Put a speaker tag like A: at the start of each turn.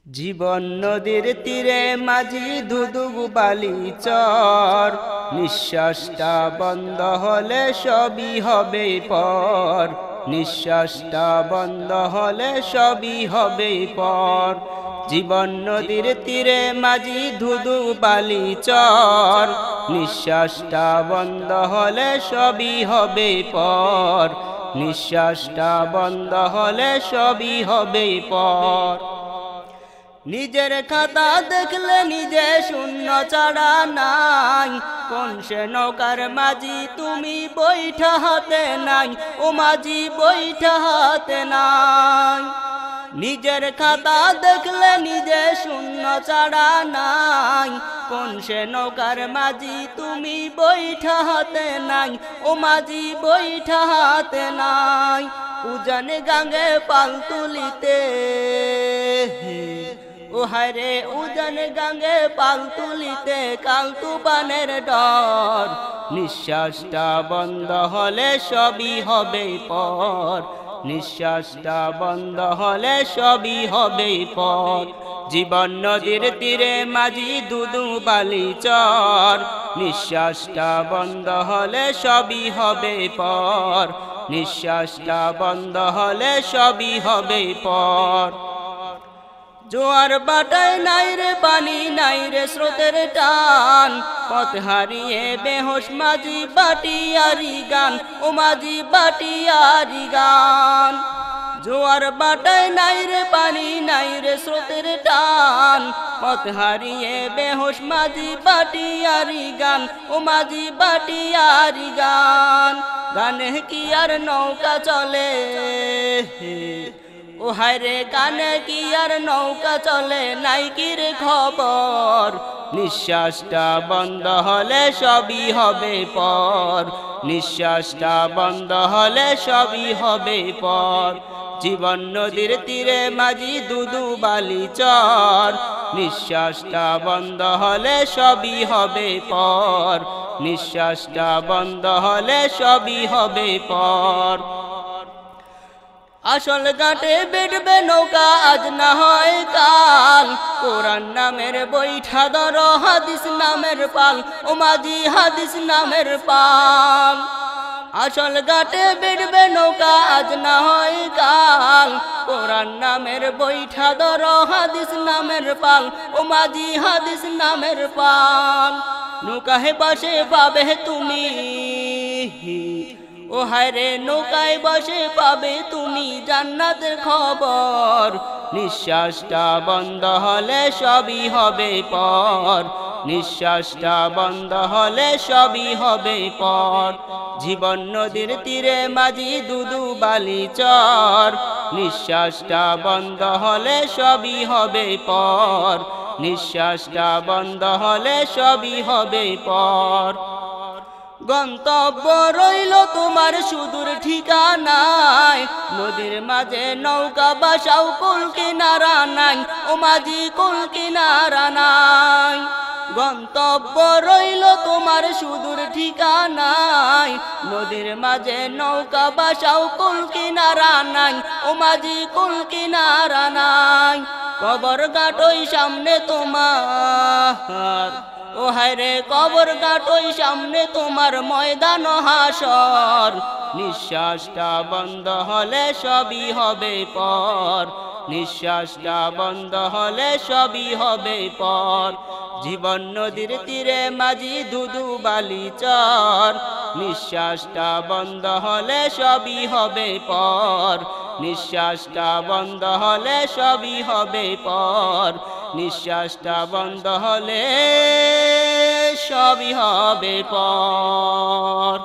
A: জীবন নদীর তীরে মাঝি ধুধু বালি চর, নিঃশ্বাসটা বন্ধ হলে সবই হবে পর, নিঃশ্বাসটা বন্ধ হলে সবই হবে পর। জীবন নদীর তীরে মাঝি ধুধু বালি চর, নিঃশ্বাসটা বন্ধ হলে সবই হবে পর, নিঃশ্বাসটা বন্ধ হলে সবই হবে পর। নিজের খাতা দেখলে নিজে শূন্য ছাড়া নাই, কোন সে নৌকার মাঝি তুমি বৈঠা হাতে নাই, ও মাঝি বৈঠা হাতে নাই। নিজের খাতা দেখলে নিজে শূন্য ছাড়া নাই, কোন সে নৌকার মাঝি তুমি বৈঠা হাতে নাই, ও মাঝি বৈঠা হাতে নাই। উজান গাঙ্গে পাল তুলিতে, ও হায়রে উজান গাঙ্গে পাল তুলিতে কালতু বানের ডর, নিঃশ্বাসটা বন্ধ হলে সবই হবে পর, নিঃশ্বাসটা বন্ধ হলে সবই হবে পর। জীবন নদীর তীরে মাঝি ধুধু বালি চর, নিঃশ্বাসটা বন্ধ হলে সবই হবে পর, নিঃশ্বাসটা বন্ধ হলে সবই হবে পর। জোয়ার বাটায় নাই রে পানি নাই রে স্রোতের টান, পথ হারিয়ে বেহোশ মাঝি বাটিয়ারি গান, ও মাঝি বাটিয়ারি গান। জোয়ার বাটায় নাই রে পানি নাই রে স্রোতের টান, পথ হারিয়ে বেহোশ মাঝি বাটিয়ারি গান, ও মাঝি বাটিয়ারি গান। গানে কি আর নৌকা চলে, ও হায়রে কানে কি আর নৌকা চলে, নাই কি রে খবর, নিঃশ্বাসটা বন্ধ হলে সবই হবে পর, নিঃশ্বাসটা বন্ধ হলে সবই হবে পর। জীবন নদীর তীরে মাঝি ধুধু বালি চর, নিঃশ্বাসটা বন্ধ হলে সবই হবে পর, নিঃশ্বাসটা বন্ধ হলে সবই হবে পর। আসল ঘাটে বেড়বে নৌকা আজ না হয় কাল, কোরআন নামের বৈঠা ধর হাদিস নামের পাল, ও মাঝি হাদিস নামের পাল। আসল ঘাটে বেড়বে নৌকা আজ না হয় কাল, কোরআন নামের বৈঠা ধর হাদিস নামের পাল, ও মাঝি হাদিস নামের পাল। নৌকায় বসে পাবে তুমি, ও হায়রে নৌকায় বসে পাবে তুমি জান্নাতের খবর, নিঃশ্বাসটা বন্ধ হলে সবই হবে পর, নিঃশ্বাসটা বন্ধ হলে সবই হবে পর। জীবন নদীর তীরে মাঝি ধুধু বালি চর, নিঃশ্বাসটা বন্ধ হলে সবই হবে পর, নিঃশ্বাসটা বন্ধ হলে সবই হবে পর। গন্তব্য রইল তোমার সুদূর ঠিকানায়, নদীর মাঝে নৌকা বাসাও কুল কিনারা নাই, ও মাঝি কুল কিনারা নাই। গন্তব্য রইল তোমার সুদূর ঠিকানায়, নদীর মাঝে নৌকা বাসাও কুল কিনারা নাই, ও মাঝি কুল কিনারা নাই। কবর ঘাটই সামনে তোমার, ও হায়রে কবর ঘাটই সামনে তোমার ময়দান হাসর, নিঃশ্বাসটা বন্ধ হলে সবই হবে পর, নিঃশ্বাসটা বন্ধ হলে সবই হবে পর। জীবন নদীর তীরে মাঝি ধুধু বালি চর, নিঃশ্বাসটা বন্ধ হলে সবই হবে পর, নিঃশ্বাসটা বন্ধ হলে সবই হবে পর, নিঃশ্বাসটা বন্ধ হলে সবই হবে পর।